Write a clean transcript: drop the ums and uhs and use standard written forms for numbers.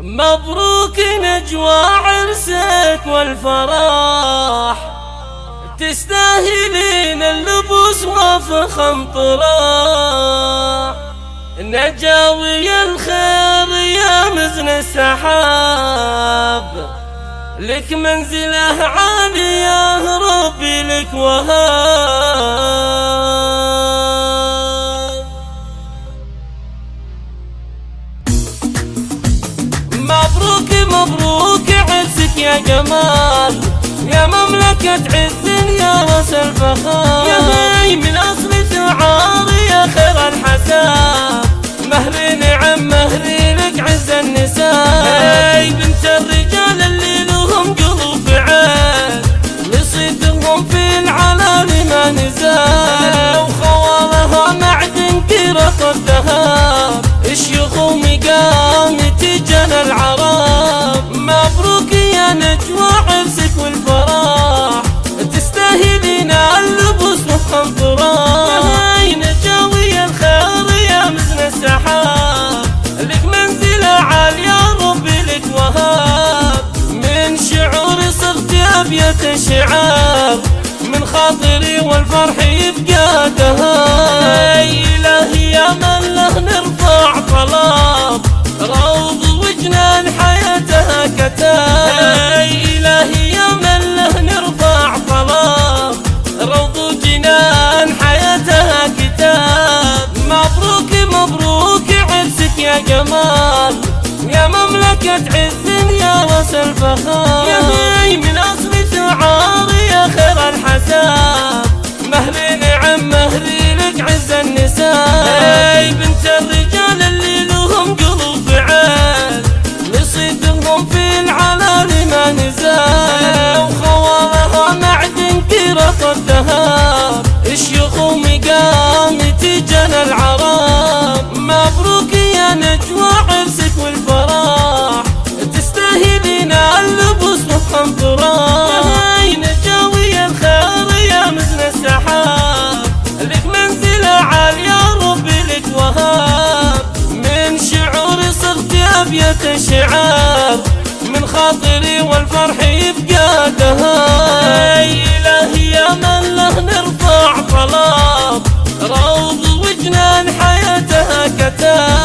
مبروك نجوى عرسك والفرح، تستاهلين اللبوس وفخم طراح. نجاوي الخير يا مزن السحاب، لك منزله عالية ربي لك وهاب. مبروك مبروك عرسك يا جمال، يا مملكة عز يا راس الفخار، يا هي من أصل شعار يا خير الحساب. مهري نعم مهري لك عز النساء، هي بنت الرجال اللي لهم قلوب عين، لصيتهم في العلالي ما نزال. وخوالها معدن قيرة الذهب، شيوخ ومقامة جنى العرب. مبروك يا نجوى عرسك والفرح، تستاهلين اللبوس وفخم طراح. هاي نجاوي الخير يا مزن السحاب، لك منزلة عالية ربي لك وهاب. من شعوري صرت أبيت الشعار، من خاطري والفرح يبقى دهاب. هاي إلهي يا من له نرفع طلب، روض وجنان حياتها كتاب. هاي إلهي يا من له نرفع طلب، روض وجنان حياتها كتاب. مبروك مبروك عرسك يا جمال، يا مملكة عز يا راس الفخار، يا هي من أصل شعار يا خير الحساب. مهري نعم مهري لك عز النساء، هي بنت الرجال اللي لهم قلوب عين، لصيتهم في العلالي ما نزال. وخوالها معدن قيرة الذهب، شيوخ ومقامة جنى العرب. مبروك يا نجوى عرسك والفرح، تستاهلين اللبوس وفخم طراح. هاي نجاوي الخير يا مزن السحاب، لك منزلة عالية ربي لك وهاب. من شعوري صرت أبيت الشعار، من خاطري والفرح يبقى دهاب. هاي إلهي يا من له نرفع طلب، روض وجنان حياتها كتاب.